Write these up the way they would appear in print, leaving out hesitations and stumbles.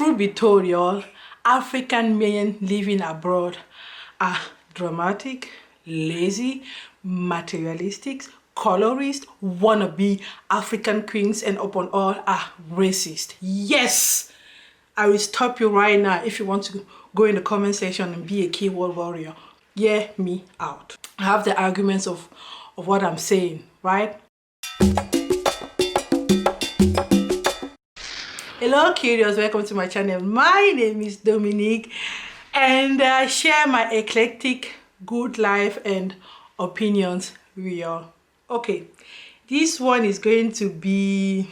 truth be told, y'all, African men living abroad are dramatic, lazy, materialistic, colorist, wannabe African queens, and upon all are racist. Yes, I will stop you right now. If you want to go in the comment section and be a keyboard warrior, hear me out. I have the arguments of what I'm saying, right? Hello curious, welcome to my channel. My name is Dominique and I share my eclectic good life and opinions with y'all. Okay, this one is going to be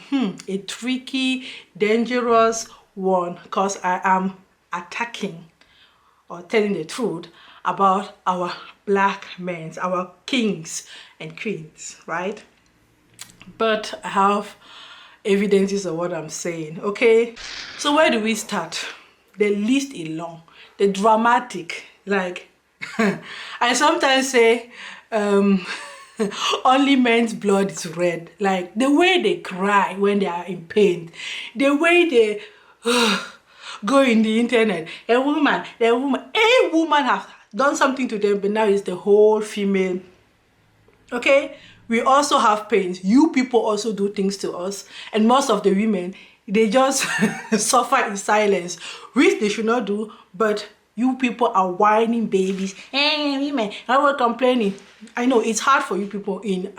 a tricky, dangerous one because I am attacking or telling the truth about our black men, our kings and queens, right? But I have evidences of what I'm saying, okay? So where do we start? The list is long, the dramatic, like I sometimes say only men's blood is red. Like the way they cry when they are in pain, the way they go in the internet, a woman has done something to them, but now it's the whole female. Okay, we also have pains. You people also do things to us, and most of the women, they just suffer in silence, which they should not do. But you people are whining babies. Hey, women, I was complaining. I know it's hard for you people in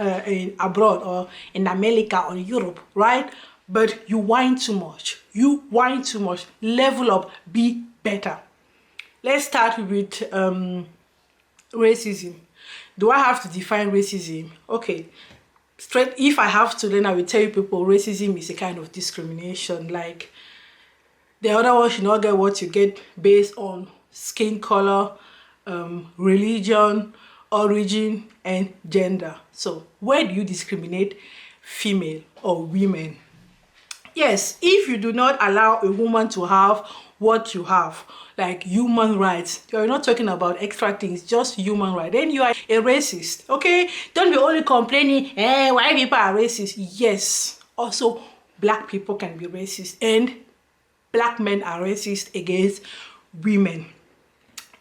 abroad or in America or Europe, right? But you whine too much. You whine too much. Level up. Be better. Let's start with racism. Do I have to define racism? Okay, straight, if I have to, then I will tell you people racism is a kind of discrimination. Like the other one should not get what you get based on skin color, religion, origin, and gender. So where do you discriminate female or women? Yes, if you do not allow a woman to have what you have, like human rights, you're not talking about extra things, just human rights, then you are a racist, okay? Don't be only complaining, why people are racist. Yes, also black people can be racist, and black men are racist against women.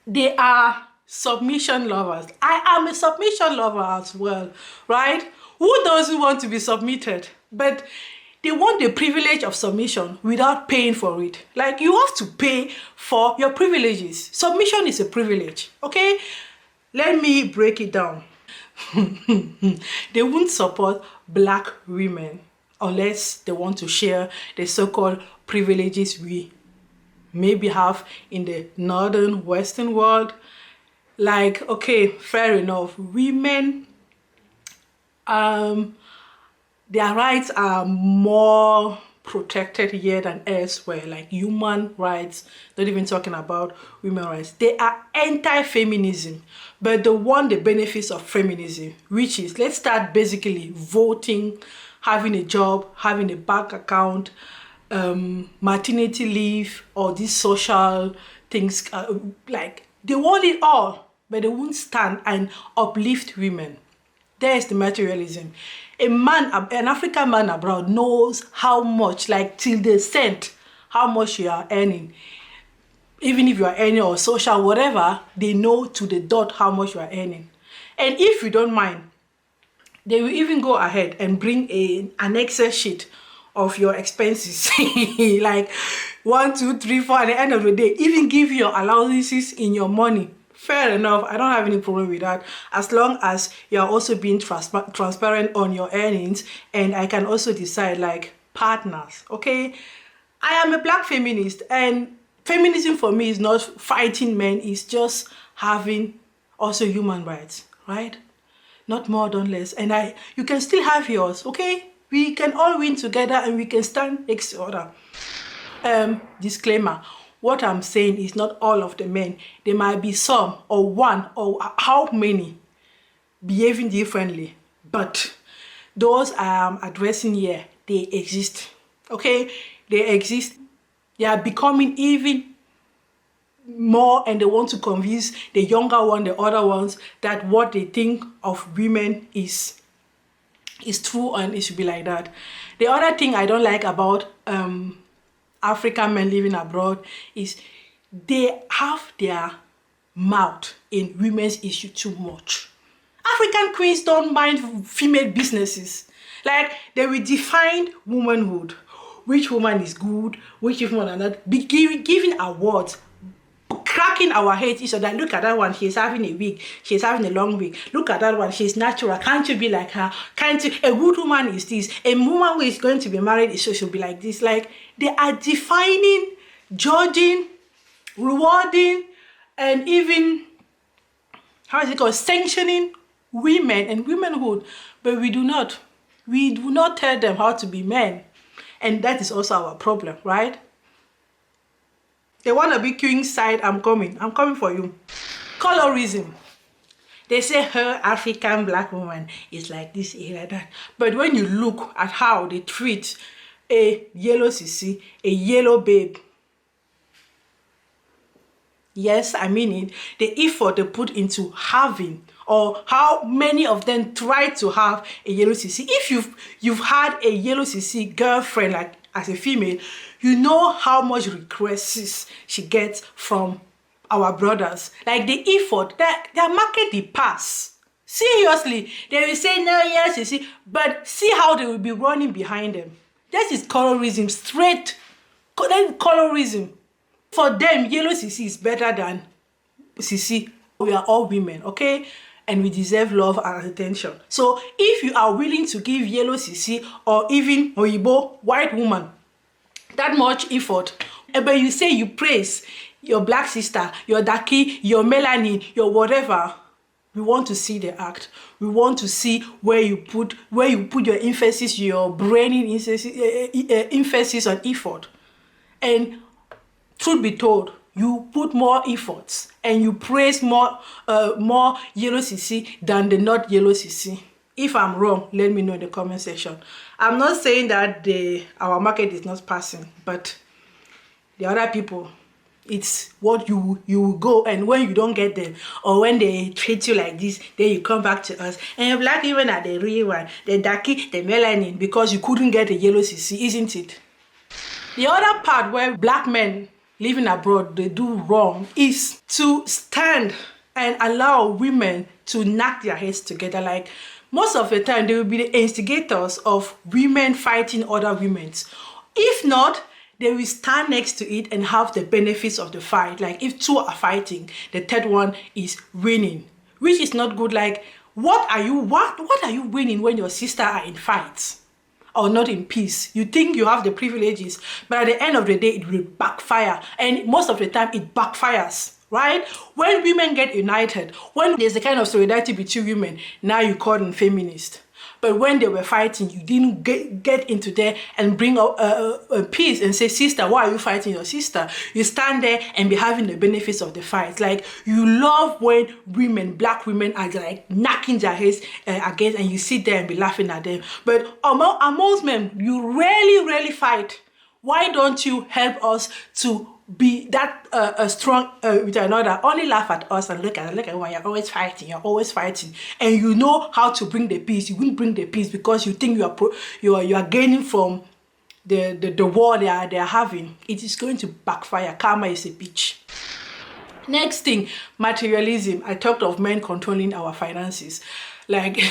They are submission lovers. I am a submission lover as well, right? Who doesn't want to be submitted? But they want the privilege of submission without paying for it. Like, you have to pay for your privileges. Submission is a privilege, okay? Let me break it down. They won't support black women unless they want to share the so-called privileges we maybe have in the northern western world. Like, okay, fair enough. Women, their rights are more protected here than elsewhere, like human rights, not even talking about women's rights. They are anti-feminism, but they want the benefits of feminism, which is, let's start basically voting, having a job, having a bank account, maternity leave, or these social things. Like, they want it all, but they won't stand and uplift women. There's the materialism. An African man abroad knows how much, like till the cent, how much you are earning. Even if you are earning or social, whatever, they know to the dot how much you are earning. And if you don't mind, they will even go ahead and bring an Excel sheet of your expenses. Like 1, 2, 3, 4, at the end of the day, even give you your allowances in your money. Fair enough, I don't have any problem with that, as long as you're also being transparent on your earnings, and I can also decide, like, partners, okay? I am a black feminist, and feminism for me is not fighting men, it's just having also human rights, right? Not more, not less. And you can still have yours, okay? We can all win together and we can stand next to other. Disclaimer. What I'm saying is not all of the men. There might be some, or one, or how many behaving differently. But those I am addressing here, they exist. Okay? They exist. They are becoming even more, and they want to convince the younger one, the other ones, that what they think of women is true and it should be like that. The other thing I don't like about African men living abroad is they have their mouth in women's issue too much. African queens don't mind female businesses. Like, they will define womanhood. Which woman is good, which woman are not. Be giving awards, cracking our heads each other. Look at that one, she's having a wig, she's having a long wig. Look at that one, she's natural. Can't you be like her? Can't you? A good woman is this. A woman who is going to be married is so she'll be like this. Like, they are defining, judging, rewarding, and even, how is it called, sanctioning women and womanhood. But we do not. We do not tell them how to be men. And that is also our problem, right? They want to be queen side. I'm coming for you. Colorism. They say her African black woman is like this, like that. But when you look at how they treat a yellow sissy, a yellow babe, yes, I mean it, the effort they put into having, or how many of them try to have a yellow sissy. If you've had a yellow sissy girlfriend, like as a female, you know how much requests she gets from our brothers. Like, the effort, that their market they pass. Seriously, they will say no, yes, you see, but see how they will be running behind them. That is colorism, straight colorism. For them, yellow sissy is better than sissy. We are all women, okay? And we deserve love and attention. So if you are willing to give yellow sissy or even Oyibo, white woman, that much effort, but you say you praise your black sister, your Daki, your melanin, your whatever, we want to see the act. We want to see where you put your emphasis, your braining emphasis on effort. And truth be told, you put more efforts and you praise more yellow sissy than the not yellow sissy. If I'm wrong, let me know in the comment section. I'm not saying that our market is not passing, but the other people, it's what you will go, and when you don't get them, or when they treat you like this, then you come back to us. And black women are the real one, the darky, the melanin, because you couldn't get a yellow sissy, isn't it? The other part where black men living abroad, they do wrong, is to stand and allow women to knock their heads together. Like, most of the time, they will be the instigators of women fighting other women. If not, they will stand next to it and have the benefits of the fight. Like, if two are fighting, the third one is winning, which is not good. Like, what are you winning when your sister are in fights or not in peace? You think you have the privileges, but at the end of the day, it will backfire. And most of the time, it backfires, right? When women get united, when there's a kind of solidarity between women, now you call them feminist. But when they were fighting, you didn't get into there and bring up a peace and say, sister, why are you fighting your sister? You stand there and be having the benefits of the fight. Like, you love when women, black women, are like knocking their heads against, and you sit there and be laughing at them. But amongst men, you rarely fight. Why don't you help us to be that strong with another? Only laugh at us and look at when you're always fighting, and you know how to bring the peace. You won't bring the peace because you think you are gaining from the war they are having. It is going to backfire. Karma is a bitch. Next thing, materialism. I talked of men controlling our finances. Like,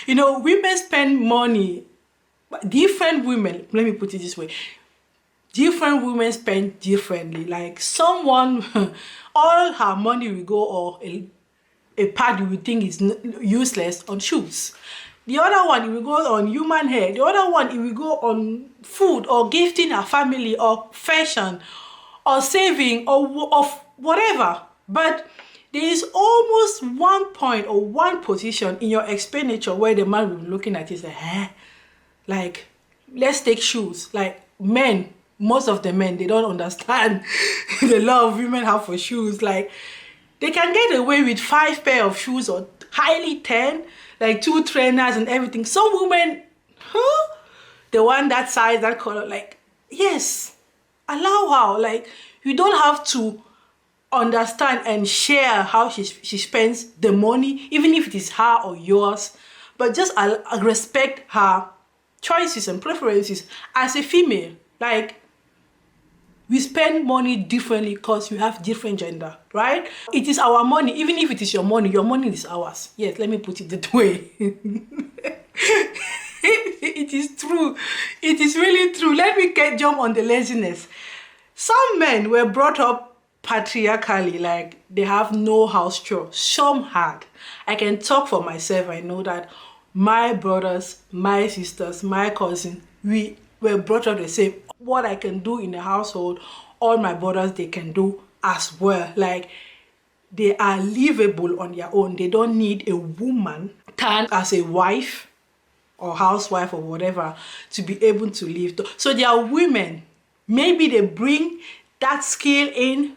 women spend money. Different women, let me put it this way. Different women spend differently. Like, someone, all her money will go, or a part you would think is useless, on shoes. The other one, it will go on human hair. The other one, it will go on food, or gifting her family, or fashion, or saving, or of whatever. But there is almost one point or one position in your expenditure where the man will be looking at it and say, like, let's take shoes. Like, men, most of the men, they don't understand the love women have for shoes. Like, they can get away with 5 pair of shoes, or highly 10, like 2 trainers and everything. Some women, they want that size, that color. Like, yes, allow her. Like, you don't have to understand and share how she spends the money, even if it is her or yours, but just respect her choices and preferences as a female. Like, We spend money differently because we have different gender, right? It is our money. Even if it is your money is ours. Yes, let me put it that way. It is true. It is really true. Let me jump on the laziness. Some men were brought up patriarchally, like they have no house chore. Some had. I can talk for myself. I know that my brothers, my sisters, my cousin, we were brought up the same. What I can do in the household, all my brothers, they can do as well. Like, they are livable on their own. They don't need a woman turned as a wife or housewife or whatever to be able to live. So they are women. Maybe they bring that skill in,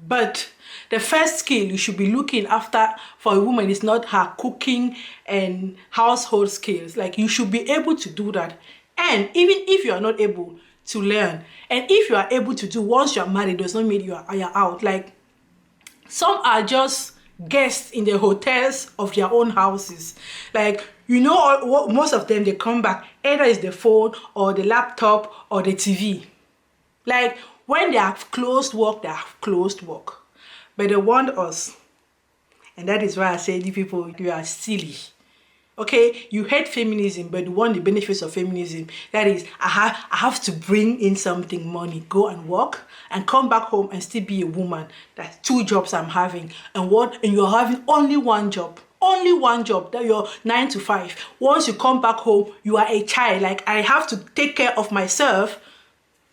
but the first skill you should be looking after for a woman is not her cooking and household skills. Like, you should be able to do that. And even if you are not able to learn, and if you are able to do once you are married, does not mean you are out. Like, some are just guests in the hotels of their own houses. Like, you know, most of them, they come back, either it's the phone or the laptop or the TV. Like, when they have closed work, they have closed work. But they want us. And that is why I say, you people, you are silly. Okay, you hate feminism, but you want the benefits of feminism. That is, I have to bring in something, money, go and work, and come back home and still be a woman. That's 2 jobs I'm having. And you're having only one job. Only one job, that you're 9 to 5. Once you come back home, you are a child. Like, I have to take care of myself,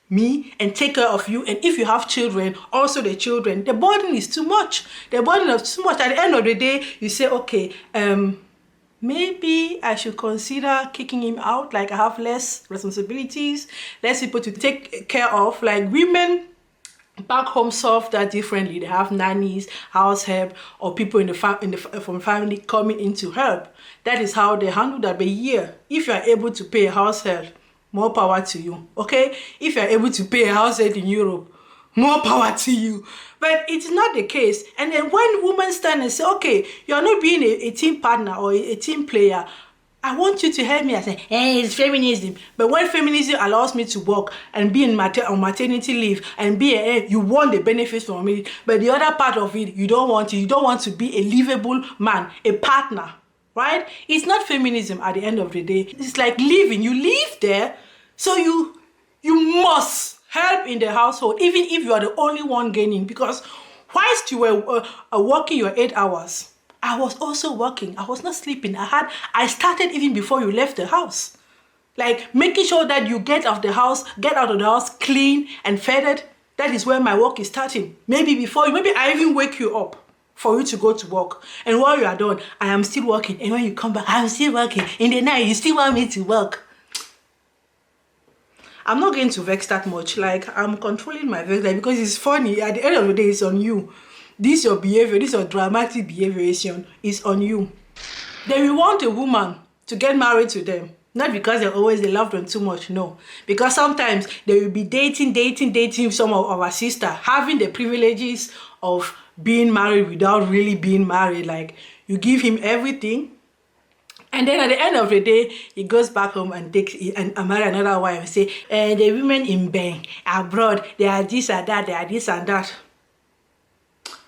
me, and take care of you. And if you have children, also the children, the burden is too much. The burden is too much. At the end of the day, you say, okay, maybe I should consider kicking him out. Like, I have less responsibilities, less people to take care of. Like, women back home solve that differently. They have nannies, house help, or people from family coming in to help. That is how they handle that. But yeah, if you are able to pay a house help, more power to you. Okay, if you are able to pay a house help in Europe, more power to you. But it's not the case. And then when women stand and say, okay, you're not being a team partner or a team player, I want you to help me. I say, hey, it's feminism. But when feminism allows me to work and be on maternity leave and you want the benefits from it, but the other part of it, you don't want it. You don't want to be a livable man, a partner, right? It's not feminism at the end of the day. It's like living. You live there, so you must help in the household, even if you are the only one gaining. Because whilst you were working your 8 hours, I was also working. I was not sleeping. I started even before you left the house. Like, making sure that you get out of the house clean and fed. That is where my work is starting. Maybe I even wake you up for you to go to work. And while you are done, I am still working. And when you come back, I'm still working. In the night, you still want me to work. I'm not going to vex that much. Like, I'm controlling my vex, like, because it's funny. At the end of the day, it's on you. This your behavior, this your dramatic behavior is on you. They will want a woman to get married to them. Not because they love them too much, no. Because sometimes they will be dating some of our sister, having the privileges of being married without really being married. Like, you give him everything, and then at the end of the day, he goes back home and marry another wife and say, the women in Ben, abroad, they are this and that, they are this and that.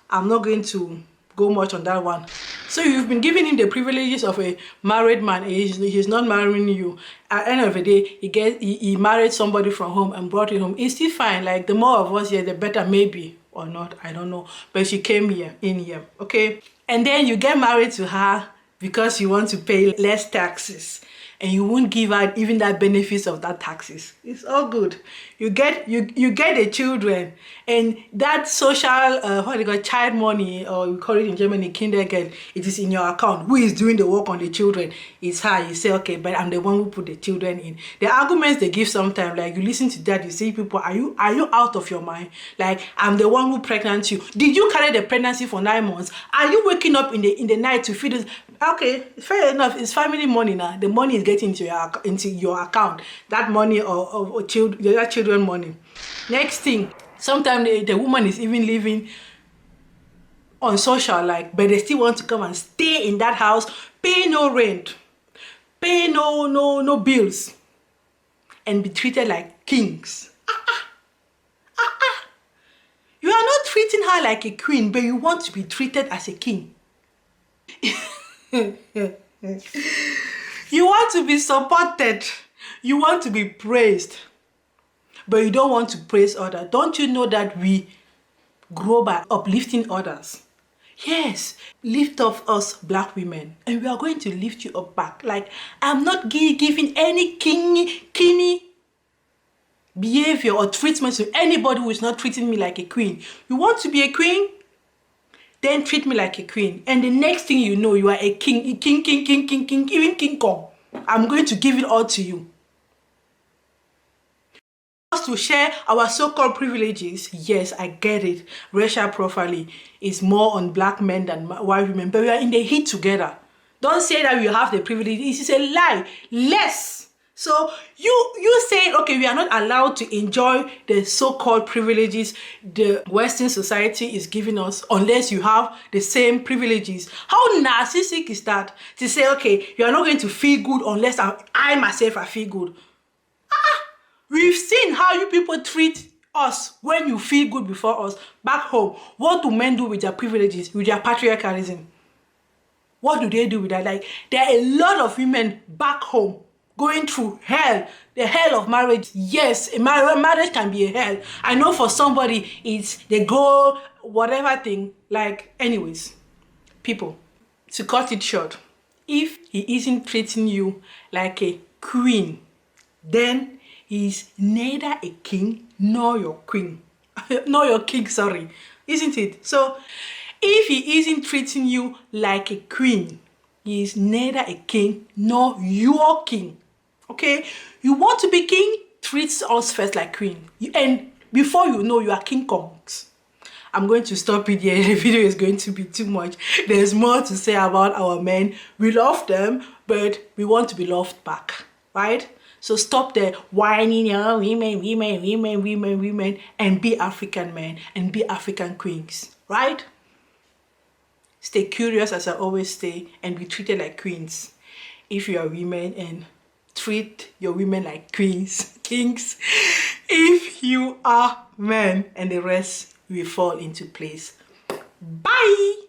I'm not going to go much on that one. So you've been giving him the privileges of a married man. He's not marrying you. At the end of the day, he married somebody from home and brought it home. It's still fine. Like, the more of us here, the better, maybe, or not, I don't know. But she came in here, okay? And then you get married to her because you want to pay less taxes. And you won't give her even that benefits of that taxes. It's all good. You get the children, and that social child money, or we call it in Germany kindergeld, it is in your account. Who is doing the work on the children? It's her. You say, okay, but I'm the one who put the children in. The arguments they give sometimes, like, you listen to that, you say, people, are you out of your mind? Like, I'm the one who pregnant you. Did you carry the pregnancy for 9 months? Are you waking up in the night to feed this? Okay, fair enough. It's family money now. The money is getting into your account. That money or children money. Next thing, sometimes the woman is even living on social, like, but they still want to come and stay in that house, pay no rent, pay no bills, and be treated like kings. treating her like a queen, but you want to be treated as a king. You want to be supported. You want to be praised, but you don't want to praise others. Don't you know that we grow by uplifting others? Yes, lift up us black women, and we are going to lift you up back. Like, I'm not giving any kingy behavior or treatment to anybody who is not treating me like a queen. You want to be a queen? Then treat me like a queen. And the next thing you know, you are a king, king, even King Kong. I'm going to give it all to you. To share our so-called privileges, yes, I get it. Racial profiling is more on black men than white women, but we are in the heat together. Don't say that we have the privilege. This is a lie. Less. So you say, okay, we are not allowed to enjoy the so-called privileges the Western society is giving us unless you have the same privileges. How narcissistic is that? To say, okay, you are not going to feel good unless I myself I feel good. We've seen how you people treat us when you feel good before us back home. What do men do with their privileges, with their patriarchalism? What do they do with that? Like, there are a lot of women back home going through hell, the hell of marriage. Yes, a marriage can be a hell. I know for somebody it's they go whatever thing. Like, anyways, people, to cut it short, if he isn't treating you like a queen, then he's neither a king nor your queen. Nor your king, sorry. Isn't it? So, if he isn't treating you like a queen, he is neither a king nor your king. Okay? You want to be king? Treat us first like queen. And before you know, you are King Kongs. I'm going to stop it here. The video is going to be too much. There's more to say about our men. We love them, but we want to be loved back. Right? So stop the whining, women, and be African men and be African queens, right? Stay curious, as I always say, and be treated like queens. If you are women, and treat your women like queens, kings. If you are men, and the rest will fall into place. Bye!